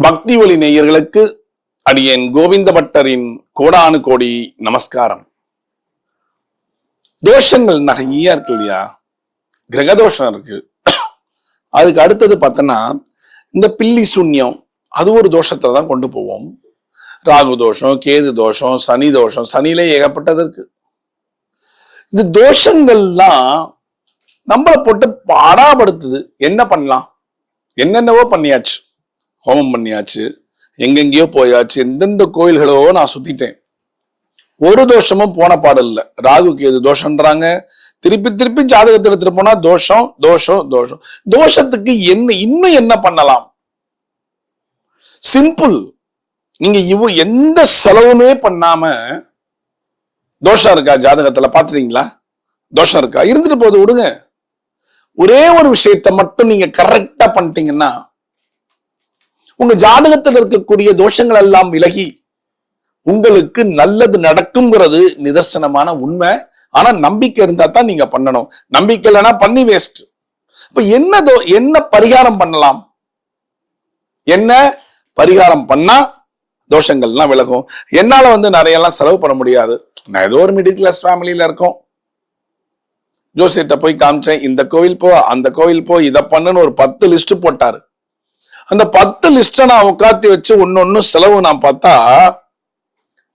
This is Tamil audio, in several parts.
பக்தி ஒளி நேயர்களுக்கு அடியேன் கோவிந்த பட்டரின் கோடானு கோடி நமஸ்காரம். தோஷங்கள் நிறைய இருக்கு இல்லையா? கிரகதோஷம் இருக்கு. அதுக்கு அடுத்தது பார்த்தோன்னா இந்த பில்லி சூன்யம், அது ஒரு தோஷத்துல தான் கொண்டு போவோம். ராகு தோஷம், கேது தோஷம், சனி தோஷம், சனியிலே ஏகப்பட்டது இருக்கு. இந்த தோஷங்கள்லாம் நம்மளை போட்டு பாடாப்படுத்துது. என்ன பண்ணலாம்? என்னென்னவோ பண்ணியாச்சு, ஹோமம் பண்ணியாச்சு, எங்கெங்கயோ போயாச்சு, எந்தெந்த கோயில்களோ நான் சுத்திட்டேன். ஒரு தோஷமும் போன பாடல் இல்லை. ராகு கேது தோஷம்ன்றாங்க, திருப்பி திருப்பி ஜாதகத்தை எடுத்துட்டு போனா தோஷம் தோஷம் தோஷம். தோஷத்துக்கு இன்னும் என்ன பண்ணலாம்? சிம்பிள். நீங்க எந்த செலவுமே பண்ணாம தோஷம் இருக்கா ஜாதகத்துல பாத்துறீங்களா? தோஷம் இருக்கா? இருந்துட்டு போது விடுங்க. ஒரே ஒரு விஷயத்த மட்டும் நீங்க கரெக்டா பண்ணிட்டீங்கன்னா உங்க ஜாதகத்தில் இருக்கக்கூடிய தோஷங்கள் எல்லாம் விலகி உங்களுக்கு நல்லது நடக்குங்கிறது நிதர்சனமான உண்மை. ஆனா நம்பிக்கை இருந்தா தான் நீங்க பண்ணணும். நம்பிக்கை இல்லைன்னா பண்ணி வேஸ்ட். இப்ப என்ன பரிகாரம் பண்ணலாம்? என்ன பரிகாரம் பண்ணா தோஷங்கள்லாம் விலகும்? என்னால நிறைய எல்லாம் செலவு பண்ண முடியாது. நான் ஏதோ ஒரு மிடில் கிளாஸ் ஃபேமிலியில இருக்கோம். ஜோசியர்கிட்ட போய் காமிச்சேன், இந்த கோவில் போ, அந்த கோவில் போ, இதை பண்ணுன்னு ஒரு 10 லிஸ்ட் போட்டாரு. அந்த 10 லிஸ்ட நான் உட்காத்தி வச்சு ஒன்னொன்னு செலவு நான் பார்த்தா,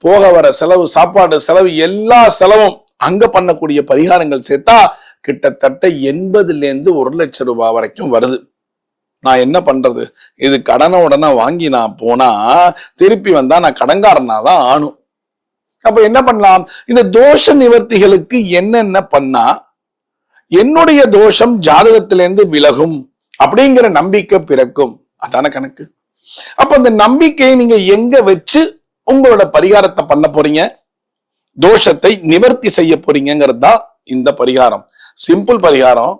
போக வர செலவு, சாப்பாடு செலவு, எல்லா செலவும் அங்க பண்ணக்கூடிய பரிகாரங்கள் சேர்த்தா கிட்டத்தட்ட 80,000 1 லட்சம் ரூபாய் வரைக்கும் வருது. நான் என்ன பண்றது? இது கடனை உடனே வாங்கி நான் போனா திருப்பி வந்தா நான் கடன்காரனா தான் ஆணும். அப்ப என்ன பண்ணலாம்? இந்த தோஷ நிவர்த்திகளுக்கு என்னென்ன பண்ணா என்னுடைய தோஷம் ஜாதகத்திலிருந்து விலகும் அப்படிங்கிற நம்பிக்கை பிறக்கும். அதான கணக்கு. அப்ப அந்த நம்பிக்கையை நீங்க எங்க வச்சு உங்களோட பரிகாரத்தை பண்ண போறீங்க, தோஷத்தை நிவர்த்தி செய்ய போறீங்கிறது தான் இந்த பரிகாரம். சிம்பிள் பரிகாரம்.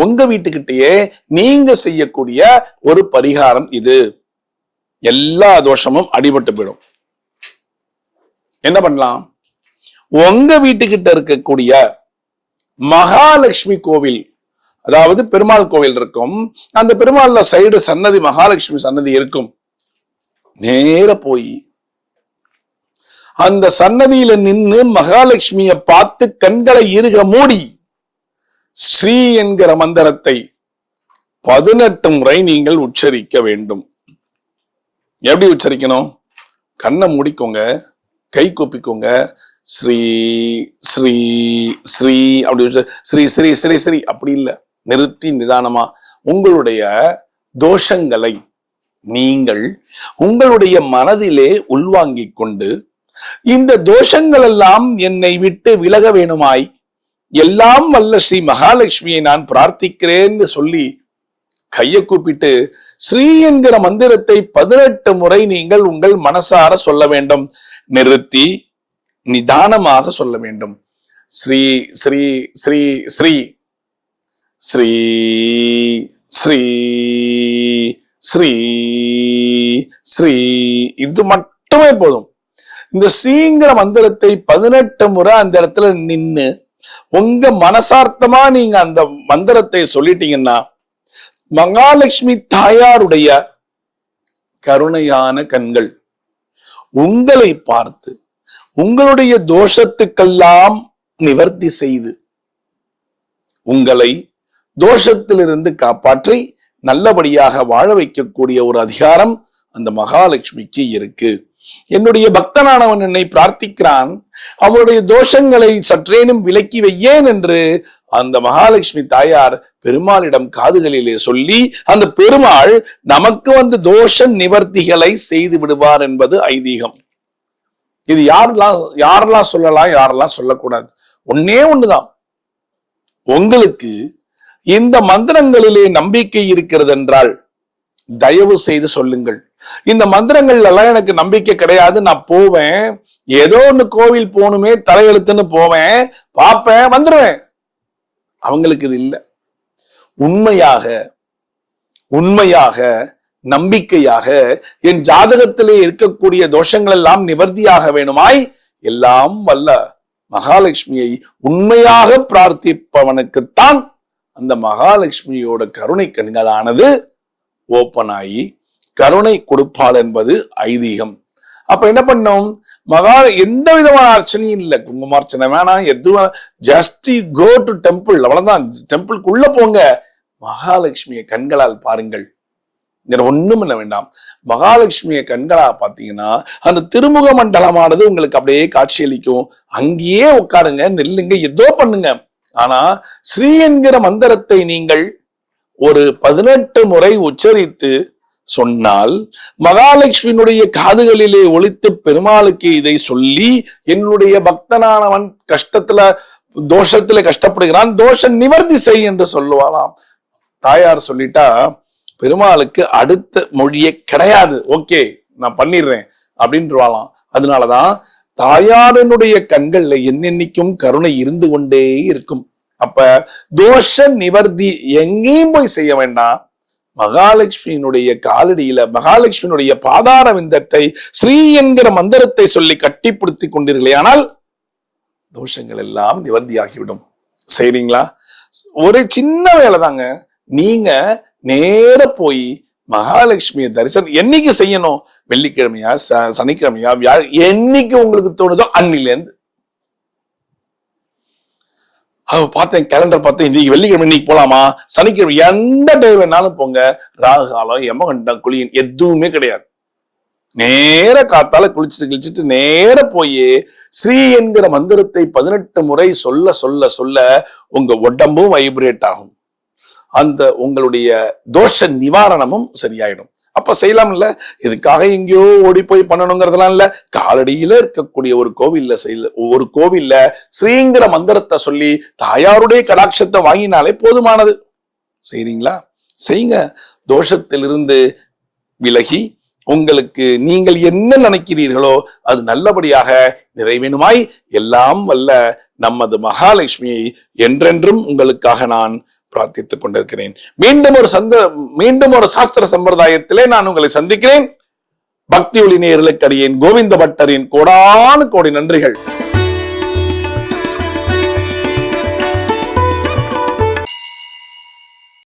உங்க வீட்டுக்கிட்டேயே நீங்க செய்யக்கூடிய ஒரு பரிகாரம் இது. எல்லா தோஷமும் அடிபட்டு போயிடும். என்ன பண்ணலாம்? உங்க வீட்டுக்கிட்ட இருக்கக்கூடிய மகாலட்சுமி கோவில், அதாவது பெருமாள் கோவில் இருக்கும். அந்த பெருமாள்ல சைடு சன்னதி, மகாலட்சுமி சன்னதி இருக்கும். நேர போய் அந்த சன்னதியில நின்று மகாலட்சுமிய பார்த்து கண்களை இறுக மூடி ஸ்ரீ என்கிற மந்திரத்தை 18 முறை நீங்கள் உச்சரிக்க வேண்டும். எப்படி உச்சரிக்கணும்? கண்ணை மூடிக்கோங்க, கை கூப்பிக்கோங்க. ஸ்ரீ ஸ்ரீ ஸ்ரீ அப்படி ஸ்ரீ ஸ்ரீ ஸ்ரீ ஸ்ரீ அப்படி இல்லை, நிறுத்தி நிதானமா உங்களுடைய தோஷங்களை நீங்கள் உங்களுடைய மனதிலே உள்வாங்கிக் கொண்டு, இந்த தோஷங்கள் எல்லாம் என்னை விட்டு விலக வேணுமாய் எல்லாம் வல்ல ஸ்ரீ மகாலட்சுமியை நான் பிரார்த்திக்கிறேன்னு சொல்லி கையை கூப்பிட்டு ஸ்ரீ என்கிற மந்திரத்தை 18 முறை நீங்கள் உங்கள் மனசார சொல்ல வேண்டும். நிறுத்தி நிதானமாக சொல்ல வேண்டும். ஸ்ரீ ஸ்ரீ ஸ்ரீ ஸ்ரீ ஸ்ரீ ஸ்ரீ ஸ்ரீ ஸ்ரீ, இது மட்டுமே போதும். இந்த ஸ்ரீங்கிற மந்திரத்தை 18 முறை அந்த இடத்துல நின்னு உங்க மனசார்த்தமா நீங்க அந்த மந்திரத்தை சொல்லிட்டீங்கன்னா மகாலட்சுமி தாயாருடைய கருணையான கண்கள் உங்களை பார்த்து உங்களுடைய தோஷத்துக்கெல்லாம் நிவர்த்தி செய்து உங்களை தோஷத்திலிருந்து காப்பாற்றி நல்லபடியாக வாழ வைக்கக்கூடிய ஒரு அதிகாரம் அந்த மகாலட்சுமிக்கு இருக்கு. என்னுடைய பக்தனானவன் என்னை பிரார்த்திக்கிறான், அவனுடைய தோஷங்களை சற்றேனும் விலக்கி வையேன் என்று அந்த மகாலட்சுமி தாயார் பெருமாளிடம் காதுகளிலே சொல்லி அந்த பெருமாள் நமக்கு தோஷ நிவர்த்திகளை செய்து விடுவார் என்பது ஐதீகம். இது யாரெல்லாம் சொல்லலாம், யாரெல்லாம் சொல்லக்கூடாது? ஒன்னே ஒண்ணுதான். உங்களுக்கு இந்த மந்திரங்களிலே நம்பிக்கை இருக்கிறது என்றால் தயவு செய்து சொல்லுங்கள். இந்த மந்திரங்கள் எல்லாம் எனக்கு நம்பிக்கை கிடையாது, நான் போவேன், ஏதோ ஒண்ணு கோவில் போகணுமே தலையெழுத்துன்னு போவேன், பார்ப்பேன், வந்துடுவேன். அவங்களுக்கு இது இல்லை. உண்மையாக நம்பிக்கையாக என் ஜாதகத்திலே இருக்கக்கூடிய தோஷங்கள் எல்லாம் நிவர்த்தியாக வேணுமாய் எல்லாம் வல்ல மகாலட்சுமியை உண்மையாக பிரார்த்திப்பவனுக்குத்தான் அந்த மகாலட்சுமியோட கருணை கண்களானது ஓப்பன் ஆகி கருணை கொடுப்பாள் என்பது ஐதீகம். அப்ப என்ன பண்ணோம், எந்த விதமான அர்ச்சனையும் இல்லை, குங்குமார்ச்சனை வேணாம், எதுவும், ஜஸ்ட் கோ டு டெம்பிள், அவ்வளவுதான். டெம்பிளுக்குள்ள போங்க, மகாலட்சுமியை கண்களால் பாருங்கள். ஒண்ணும் பண்ண வேண்டாம். மகாலட்சுமியை கண்களா பாத்தீங்கன்னா அந்த திருமுக மண்டலமானது உங்களுக்கு அப்படியே காட்சியளிக்கும். அங்கேயே உட்காருங்க, நெல்லுங்க, ஏதோ பண்ணுங்க. ஆனா ஸ்ரீ என்கிற மந்திரத்தை நீங்கள் ஒரு 18 முறை உச்சரித்து சொன்னால் மகாலட்சுமியினுடைய காதுகளிலே ஒலித்து பெருமாளுக்கு இதை சொல்லி, என்னுடைய பக்தனானவன் கஷ்டத்துல தோஷத்துல கஷ்டப்படுகிறான், தோஷ நிவர்த்தி செய் என்று சொல்லுவாளாம். தாயார் சொல்லிட்டா பெருமாளுக்கு அடுத்த மொழியே கிடையாது. ஓகே, நான் பண்ணிடுறேன் அப்படின்றாலாம். அதனாலதான் தாயாரனுடைய கண்கள்ல என்னென்னைக்கும் கருணை இருந்து கொண்டே இருக்கும். அப்ப தோஷ நிவர்த்தி எங்கேயும் போய் செய்ய வேண்டாம். மகாலட்சுமியினுடைய காலடியில மகாலட்சுமியினுடைய பாதார விந்தத்தை ஸ்ரீ என்கிற மந்திரத்தை சொல்லி கட்டிப்படுத்தி கொண்டீர்களே, ஆனால் தோஷங்கள் எல்லாம் நிவர்த்தியாகிவிடும். சரிங்களா? ஒரு சின்ன வேலை தாங்க. நீங்க நேர போய் மகாலட்சுமியை தரிசனம் என்னைக்கு செய்யணும்? வெள்ளிக்கிழமையா, சனிக்கிழமையா, என்னைக்கு உங்களுக்கு தோணுதோ அன்னிலேருந்து. பார்த்தேன், கேலண்டர் பார்த்தேன், இன்னைக்கு வெள்ளிக்கிழமை, இன்னைக்கு போலாமா, சனிக்கிழமை, எந்த டே வேணாலும் போங்க. ராகுகாலம், யமகண்டம், குளியன் எதுவுமே கிடையாது. நேர காத்தால குளிச்சுட்டு நேர போய் ஸ்ரீ என்கிற மந்திரத்தை 18 முறை சொல்ல சொல்ல சொல்ல உங்க உடம்பும் வைப்ரேட் ஆகும். அந்த உங்களுடைய தோஷ நிவாரணமும் சரியாயிடும். அப்ப செய்யலாம் இல்ல, இதுக்காக எங்கேயோ ஓடி போய் பண்ணணுங்கிறதெல்லாம் இல்ல. காலடியில இருக்கக்கூடிய ஒரு கோவில்ல ஸ்ரீங்கிற மந்திரத்தை சொல்லி தாயாருடைய கடாட்சத்தை வாங்கினாலே போதுமானது. செய்றீங்களா? செய்யுங்க. தோஷத்திலிருந்து விலகி உங்களுக்கு நீங்கள் என்ன நினைக்கிறீர்களோ அது நல்லபடியாக நிறைவேணுமாய் எல்லாம் வல்ல நமது மகாலட்சுமியை என்றென்றும் உங்களுக்காக நான் பிரார்த்தித்துக் கொண்டிருக்கிறேன். மீண்டும் ஒரு சாஸ்திர சம்பிரதாயத்திலே நான் உங்களை சந்திக்கிறேன். பக்தி ஒளி நேயர்களுக்கு அடியேன் கோவிந்த பட்டரின் கோடானு கோடி நன்றிகள்.